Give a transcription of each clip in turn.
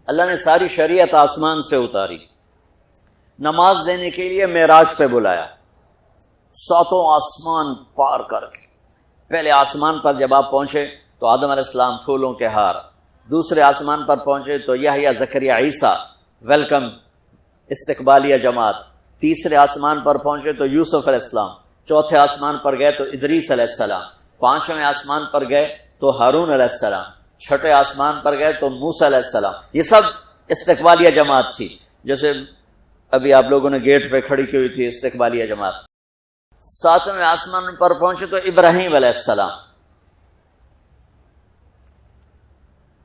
اللہ نے ساری شریعت آسمان سے اتاری، نماز دینے کے لیے معراج پہ بلایا، ساتوں آسمان پار کر کے۔ پہلے آسمان پر جب آپ پہنچے تو آدم علیہ السلام پھولوں کے ہار، دوسرے آسمان پر پہنچے تو یحییٰ زکریا عیسیٰ ویلکم استقبالیہ جماعت، تیسرے آسمان پر پہنچے تو یوسف علیہ السلام، چوتھے آسمان پر گئے تو ادریس علیہ السلام، پانچویں آسمان پر گئے تو ہارون علیہ السلام، چھٹے آسمان پر گئے تو موسیٰ علیہ السلام۔ یہ سب استقبالیہ جماعت تھی، جیسے ابھی آپ لوگوں نے گیٹ پہ کھڑی کی ہوئی تھی استقبالیہ جماعت۔ ساتویں آسمان پر پہنچے تو ابراہیم علیہ السلام،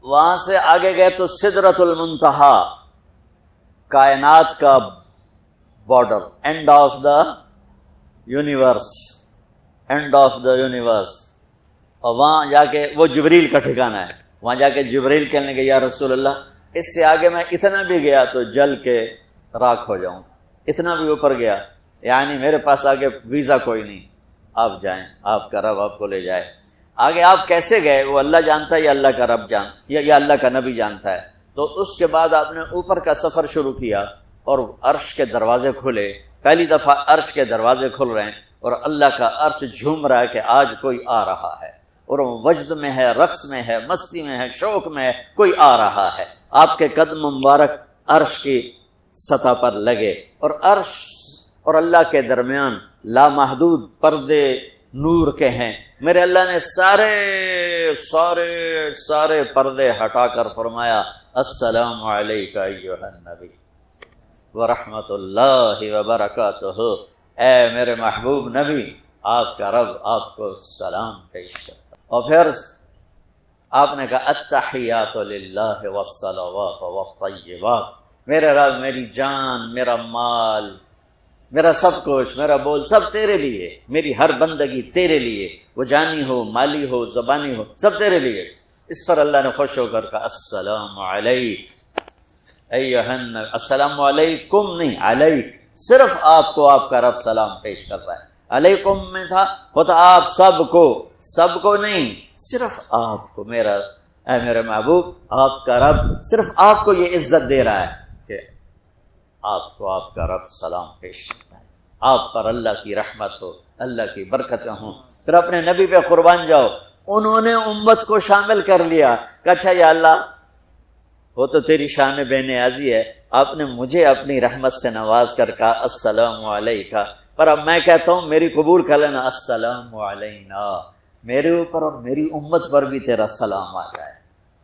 وہاں سے آگے گئے تو سدرۃ المنتہا، کائنات کا border, and of the universe, and of the universe. اور وہاں جا کے وہ جبریل کا ٹھکانہ ہے، وہاں جا کے جبریل کہنے کے یا رسول اللہ اس سے آگے میں اتنا بھی گیا تو جل کے راکھ ہو جاؤں، اتنا بھی اوپر گیا یعنی میرے پاس آگے ویزا کوئی نہیں، آپ جائیں، آپ کا رب آپ کو لے جائے۔ آگے آپ کیسے گئے وہ اللہ جانتا ہے یا اللہ کا رب یا اللہ کا نبی جانتا ہے۔ تو اس کے بعد آپ نے اوپر کا سفر شروع کیا اور عرش کے دروازے کھلے، پہلی دفعہ عرش کے دروازے کھل رہے ہیں اور اللہ کا عرش جھوم رہا ہے کہ آج کوئی آ رہا ہے، اور وہ وجد میں ہے، رقص میں ہے، مستی میں ہے، شوق میں ہے، کوئی آ رہا ہے۔ آپ کے قدم مبارک عرش کی سطح پر لگے، اور عرش اور اللہ کے درمیان لامحدود پردے نور کے ہیں۔ میرے اللہ نے سارے سارے سارے پردے ہٹا کر فرمایا السلام علیک ایھا النبی ورحمۃ اللہ وبرکاتہ، اے میرے محبوب نبی آپ کا رب آپ کو سلام پیش کرتا۔ اور پھر آپ نے کہا التحیات للہ والصلوات والطیبات، میرے رب میری جان، میرا مال، میرا سب کچھ، میرا بول سب تیرے لیے، میری ہر بندگی تیرے لیے، وہ جانی ہو، مالی ہو، زبانی ہو، سب تیرے لیے۔ اس پر اللہ نے خوش ہو کر کہا السلام علیک ایھا النبی، السلام علیکم نہیں، علیک، صرف آپ کو آپ کا رب سلام پیش کر رہا ہے۔ علیکم میں تھا ہوتا آپ سب کو نہیں، صرف آپ کو، میرا اے میرے محبوب آپ کا رب صرف آپ کو یہ عزت دے رہا ہے کہ آپ کو آپ کا رب سلام پیش کرتا ہے، آپ پر اللہ کی رحمت ہو، اللہ کی برکتیں ہوں۔ پھر اپنے نبی پہ قربان جاؤ، انہوں نے امت کو شامل کر لیا کہ اچھا یا اللہ وہ تو تیری شان بے نیازی ہے، آپ نے مجھے اپنی رحمت سے نواز کر کہا السلام علیکہ، پر اب میں کہتا ہوں میری قبول کر لینا السلام علینا، میرے اوپر اور میری امت پر بھی تیرا سلام آ جائے۔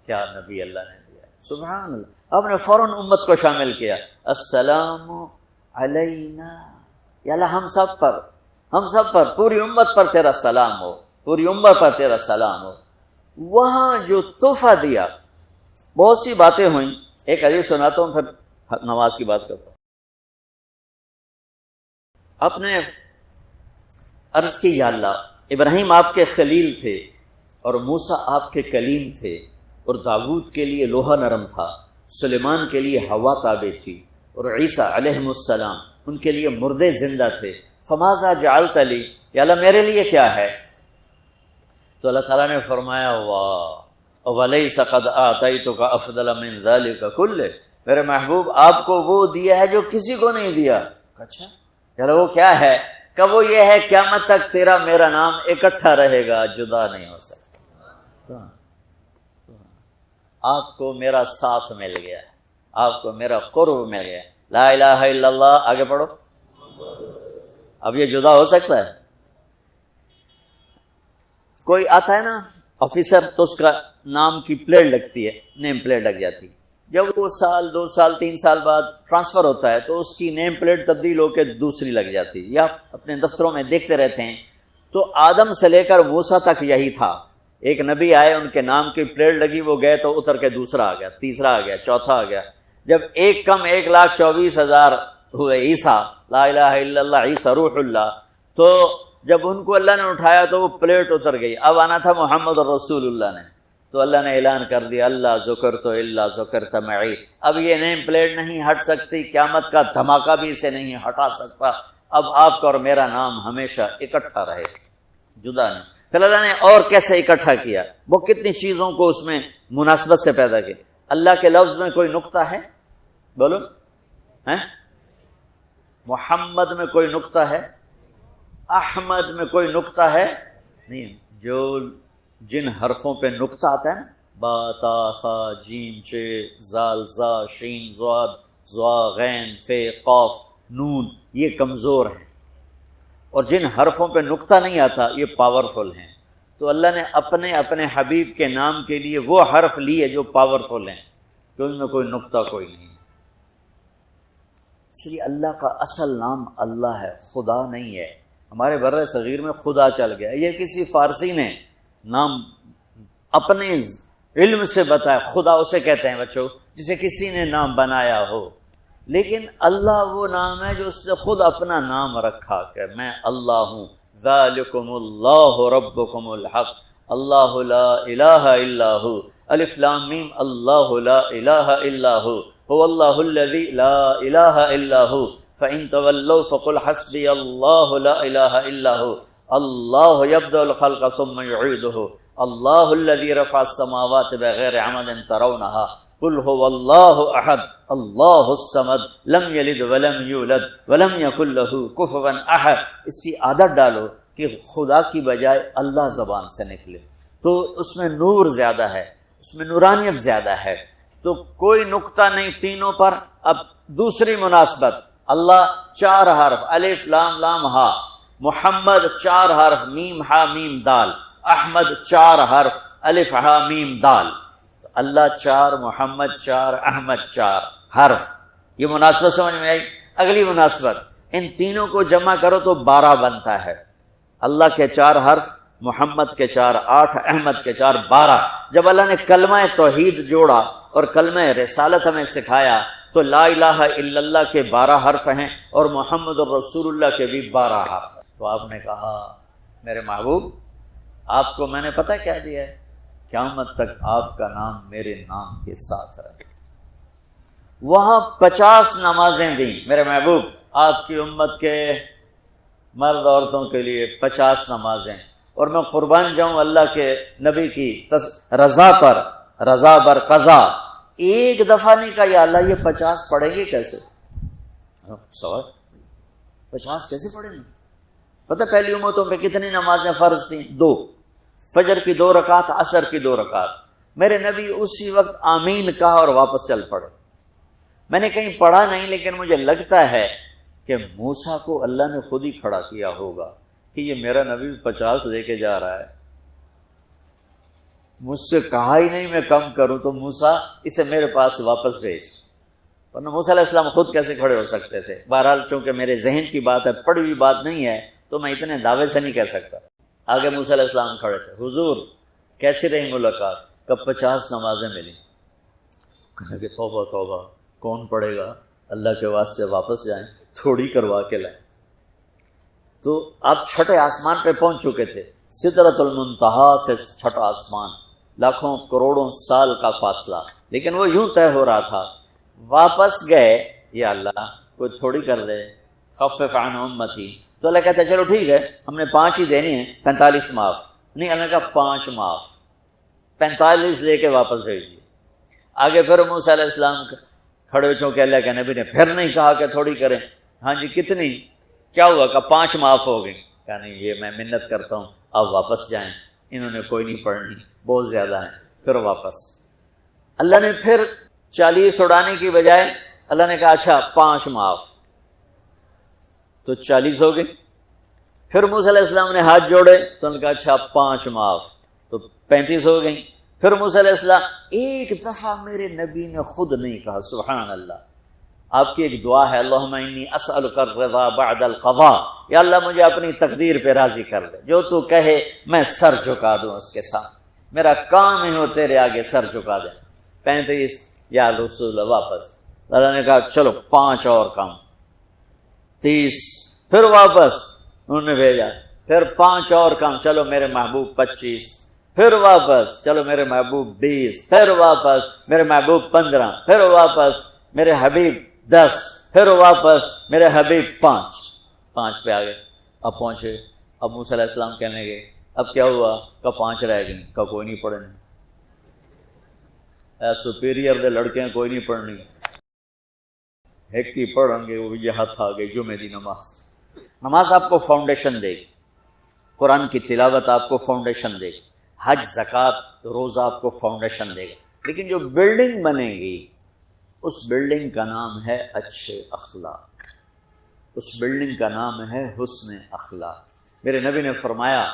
کیا نبی اللہ نے دیا، سبحان اللہ، آپ نے فوراً امت کو شامل کیا، السلام علینا، یا اللہ ہم سب پر پوری امت پر تیرا سلام ہو، پوری امت پر تیرا سلام ہو۔ وہاں جو تحفہ دیا، بہت سی باتیں ہوئیں، ایک حدیث سناتا ہوں پھر نماز کی بات کرتا ہوں۔ آپ نے عرض کی یا اللہ ابراہیم آپ کے خلیل تھے اور موسیٰ آپ کے کلیم تھے، اور داؤد کے لیے لوہا نرم تھا، سلیمان کے لیے ہوا تابع تھی، اور عیسیٰ علیہ السلام ان کے لیے مردے زندہ تھے، فماذا جعلت لی، یا اللہ میرے لیے کیا ہے؟ تو اللہ تعالیٰ نے فرمایا واہ وَلَيْسَ قَدْ آتَيْتُكَ أَفْضَلَ مِنْ ذَلِكَ كُلِّهِ، میرے محبوب آپ کو وہ دیا ہے جو کسی کو نہیں دیا۔ اچھا چلو وہ کیا ہے؟ کہ وہ یہ ہے قیامت تک تیرا میرا نام اکٹھا رہے گا، جدا نہیں ہو سکتا۔ آپ کو میرا ساتھ مل گیا، آپ کو میرا قرب مل گیا، لا الہ الا اللہ، آگے پڑھو۔ اب یہ جدا ہو سکتا ہے؟ کوئی آتا ہے نا آفیسر، تو اس کا نام کی پلیٹ لگتی ہے، نیم پلیٹ لگ جاتی، جب وہ سال 2 سال 3 سال بعد ٹرانسفر ہوتا ہے تو اس کی نیم پلیٹ تبدیل ہو کے دوسری لگ جاتی، یا اپنے دفتروں میں دیکھتے رہتے ہیں۔ تو آدم سے لے کر موسیٰ تک یہی تھا، ایک نبی آئے، ان کے نام کی پلیٹ لگی، وہ گئے تو اتر کے دوسرا آ گیا، تیسرا آ گیا، چوتھا آ گیا، جب ایک کم 1,24,000 ہوئے عیسیٰ، لا الہ الا اللہ عیسیٰ روح اللہ، تو جب ان کو اللہ نے اٹھایا تو وہ پلیٹ اتر گئی، اب آنا تھا محمد رسول اللہ نے، تو اللہ نے اعلان کر دیا اللہ ذکرت الا ذکرت معی، اب یہ نیم پلیٹ نہیں ہٹ سکتی، قیامت کا دھماکہ بھی اسے نہیں ہٹا سکتا، اب آپ کا اور میرا نام ہمیشہ اکٹھا رہے، جدا نہیں۔ پھر اللہ نے اور کیسے اکٹھا کیا، وہ کتنی چیزوں کو اس میں مناسبت سے پیدا کی۔ اللہ کے لفظ میں کوئی نقطہ ہے؟ بولو ہیں؟ محمد میں کوئی نقطہ ہے؟ احمد میں کوئی نقطہ ہے؟ نہیں. جو جن حرفوں پہ نقطہ آتا ہے نا، با تا خا جیم چ زال زا شین ضاد ضا غین فے قاف نون، یہ کمزور ہیں، اور جن حرفوں پہ نقطہ نہیں آتا یہ پاورفل ہیں. تو اللہ نے اپنے حبیب کے نام کے لیے وہ حرف لیے جو پاورفل ہیں، کہ ان میں کوئی نقطہ کوئی نہیں. اس لیے اللہ کا اصل نام اللہ ہے، خدا نہیں ہے. ہمارے بر صغیر میں خدا چل گیا، یہ کسی فارسی نے نام اپنے علم سے بتایا. خدا اسے کہتے ہیں بچوں جسے کسی نے نام بنایا ہو، لیکن اللہ وہ نام ہے جو اس نے خود اپنا نام رکھا کہ میں اللہ ہوں. ذالکم اللہ ربکم الحق اللہ لا الہ الا ہو الف لام میم اللہ لا الہ الا ہو هو اللہ الذی لا الہ الا ہو فإن تولوا فقل حسبی اللہ لا الہ الا ہو اللہ یبدأ الخلق ثم یعیدہ اللہ الذی رفع السماوات بغیر عمد ترونها قل هو اللہ احد اللہ الصمد لم یلد ولم یولد ولم یکن له کفوا احد. اس کی عادت ڈالو کہ خدا کی بجائے اللہ زبان سے نکلے، تو اس میں نور زیادہ ہے، اس میں نورانیت زیادہ ہے. تو کوئی نقطہ نہیں تینوں پر. اب دوسری مناسبت، اللہ 4 حرف الف لام لام ہا، محمد 4 حرف میم ہا میم دال، احمد 4 حرف الف ہا میم دال. اللہ 4، محمد 4، احمد 4 حرف. یہ مناسبت سمجھ میں آئی؟ اگلی مناسبت، ان تینوں کو جمع کرو تو 12 بنتا ہے. اللہ کے 4 حرف، محمد کے 4 8، احمد کے 4 12. جب اللہ نے کلمہ توحید جوڑا اور کلمہ رسالت ہمیں سکھایا تو لا الہ الا اللہ کے 12 حرف ہیں اور محمد الرسول اللہ کے بھی 12 حرف. تو آپ نے کہا میرے محبوب آپ کو میں نے پتہ کیا دیا ہے؟ قیامت تک آپ کا نام میرے نام کے ساتھ رہے. وہاں 50 نمازیں دیں میرے محبوب، آپ کی امت کے مرد عورتوں کے لیے 50 نمازیں. اور میں قربان جاؤں اللہ کے نبی کی رضا پر، رضا بر قضا. ایک دفعہ نہیں کہا یا اللہ یہ 50 پڑھیں گے کیسے؟ سوال 50 کیسے پڑھیں گے؟ پتہ پہلی امتوں پہ کتنی نمازیں فرض تھیں؟ 2، فجر کی 2 رکعت، عصر کی 2 رکعت. میرے نبی اسی وقت آمین کہا اور واپس چل پڑے. میں نے کہیں پڑھا نہیں لیکن مجھے لگتا ہے کہ موسیٰ کو اللہ نے خود ہی کھڑا کیا ہوگا کہ یہ میرا نبی 50 لے کے جا رہا ہے، مجھ سے کہا ہی نہیں میں کم کروں، تو موسیٰ اسے میرے پاس واپس بھیج. ورنہ موسیٰ علیہ السلام خود کیسے کھڑے ہو سکتے تھے؟ بہرحال چونکہ میرے ذہن کی بات ہے، پڑھی ہوئی بات نہیں ہے، تو میں اتنے دعوے سے نہیں کہہ سکتا. آگے موسیٰ علیہ السلام کھڑے تھے. حضور کیسی رہی ملاقات؟ کب 50 نمازیں ملی. کہنے کہ توبہ توبہ، کون پڑھے گا؟ اللہ کے واسطے واپس جائیں، تھوڑی کروا کے لائیں. تو آپ چھٹے آسمان پہ پہنچ چکے تھے. سدرۃ المنتہا سے چھٹا آسمان، لاکھوں کروڑوں سال کا فاصلہ، لیکن وہ یوں طے ہو رہا تھا. واپس گئے، یا اللہ کوئی تھوڑی کر دے، خفف عن امتی. تو اللہ کہتا ہے چلو ٹھیک ہے، ہم نے 5 ہی دینی ہیں، 45 معاف. نہیں، اللہ نے کہا 5 معاف، 45 لے کے واپس بھیج دیے. آگے پھر موسیٰ علیہ السلام کھڑے ہو چونکہ اللہ کے نبی نے پھر نہیں کہا کہ تھوڑی کریں. ہاں جی کتنی؟ کیا ہوا؟ کہ 5 معاف ہو گئی. کہا نہیں، یہ میں منت کرتا ہوں، آپ واپس جائیں، انہوں نے کوئی نہیں پڑھنی، بہت زیادہ ہیں. پھر واپس اللہ نے پھر 40 اڑانے کی بجائے اللہ نے کہا اچھا 5 معاف، تو 40 ہو گئی. پھر موسیٰ علیہ السلام نے ہاتھ جوڑے تو انہوں نے کہا اچھا 5 معاف، تو 35 ہو گئی. پھر موسیٰ علیہ السلام ایک دفعہ میرے نبی نے خود نہیں کہا. سبحان اللہ. آپ کی ایک دعا ہے، اللہم انی اسألک الرضا بعد القضاء، یا اللہ مجھے اپنی تقدیر پہ راضی کر دے، جو تو کہے میں سر جھکا دوں اس کے ساتھ، میرا کام ہی ہو تیرے آگے سر جھکا دے. 35 یا رسول واپس. اللہ نے کہا چلو 5 اور کم، 30. پھر واپس انہوں نے بھیجا، پھر 5 اور کم، چلو میرے محبوب 25. پھر واپس چلو میرے محبوب 20. پھر واپس میرے محبوب 15. پھر واپس میرے حبیب 10. پھر واپس میرے حبیب 5 پہ آگئے. اب پہنچے. اب موسیٰ علیہ السلام کہنے گے اب کیا ہوا؟ کہ 5 رہ گئی. کہ کوئی نہیں پڑھنے. سپیریئر دے لڑکیاں کوئی نہیں پڑھنی، ایک کی پڑھیں گے وہ یہ ہاتھ آگے جمعے دی نماز۔ نماز آپ کو فاؤنڈیشن دے گی، قرآن کی تلاوت آپ کو فاؤنڈیشن دے گی، حج زکوٰۃ روزہ آپ کو فاؤنڈیشن دے گا، لیکن جو بلڈنگ بنے گی اس بلڈنگ کا نام ہے اچھے اخلاق، اس بلڈنگ کا نام ہے حسن اخلاق۔ میرے نبی نے فرمایا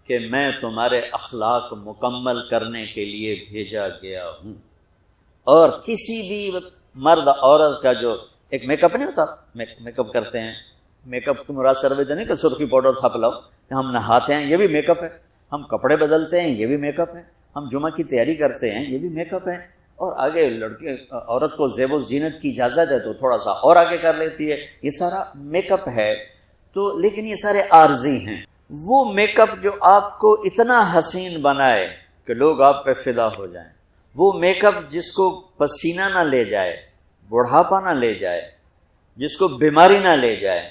کہ میں تمہارے اخلاق مکمل کرنے کے لیے بھیجا گیا ہوں، اور کسی بھی مرد عورت کا جو ایک میک اپ نہیں ہوتا، میک اپ کرتے ہیں، میک اپ کی مراد سروے نہیں کہ سرخی پاؤڈر تھاپ لاؤ، ہم نہاتے ہیں یہ بھی میک اپ ہے، ہم کپڑے بدلتے ہیں یہ بھی میک اپ ہے، ہم جمعہ کی تیاری کرتے ہیں یہ بھی میک اپ ہے، اور آگے لڑکی عورت کو زیب و زینت کی اجازت ہے تو تھوڑا سا اور آگے کر لیتی ہے، یہ سارا میک اپ ہے۔ تو لیکن یہ سارے عارضی ہیں۔ وہ میک اپ جو آپ کو اتنا حسین بنائے کہ لوگ آپ پہ فدا ہو جائیں، وہ میک اپ جس کو پسینہ نہ لے جائے، بڑھاپا نہ لے جائے، جس کو بیماری نہ لے جائے،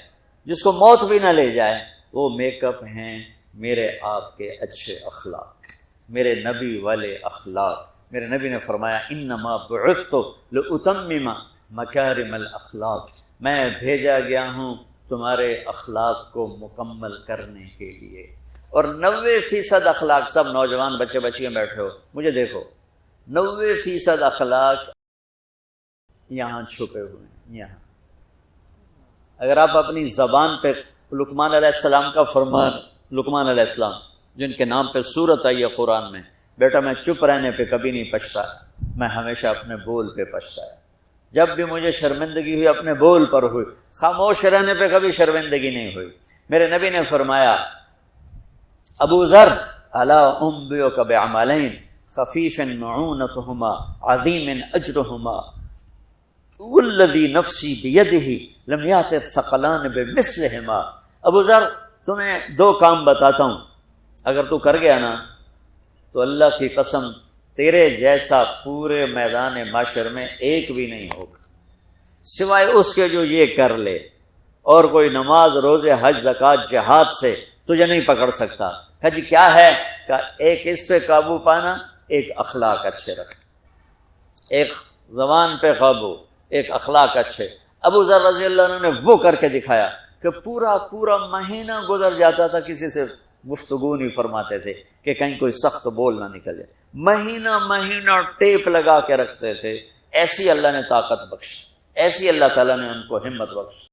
جس کو موت بھی نہ لے جائے، وہ میک اپ ہیں میرے آپ کے اچھے اخلاق، میرے نبی والے اخلاق۔ میرے نبی نے فرمایا انما بعثت لاتمم مکارم الاخلاق، میں بھیجا گیا ہوں تمہارے اخلاق کو مکمل کرنے کے لیے۔ اور 90% اخلاق، سب نوجوان بچے بچیاں بیٹھے ہو مجھے دیکھو، 90% اخلاق یہاں چھپے ہوئے ہیں۔ یہاں اگر آپ اپنی زبان پہ لقمان علیہ السلام کا فرمان، لقمان علیہ السلام جن کے نام پہ سورت آئی ہے قرآن میں، بیٹا میں چپ رہنے پہ کبھی نہیں پچھتا، میں ہمیشہ اپنے بول پہ پچھتایا، جب بھی مجھے شرمندگی ہوئی اپنے بول پر ہوئی، خاموش رہنے پہ کبھی شرمندگی نہیں ہوئی۔ میرے نبی نے فرمایا ابو ذر الا انبئک بعملین خفیف معونتہما عظیم اجرہما والذی نفسی بیدہ لم یأت الثقلان بمثلہما۔ ابو ذر تمہیں 2 کام بتاتا ہوں، اگر تو کر گیا نا تو اللہ کی قسم تیرے جیسا پورے میدان معاشر میں ایک بھی نہیں ہوگا سوائے اس کے جو یہ کر لے، اور کوئی نماز روزے حج زکوٰۃ جہاد سے تجھے نہیں پکڑ سکتا۔ حج کیا ہے کہ ایک اس پہ قابو پانا، ایک اخلاق اچھے رکھنا، ایک زبان پہ قابو، ایک اخلاق اچھے۔ ابو ذر رضی اللہ عنہ نے وہ کر کے دکھایا کہ پورا مہینہ گزر جاتا تھا، کسی سے گفتگو نہیں فرماتے تھے کہ کہیں کوئی سخت بول نہ نکلے، مہینہ ٹیپ لگا کے رکھتے تھے۔ ایسی اللہ نے طاقت بخشی، ایسی اللہ تعالیٰ نے ان کو ہمت بخشی۔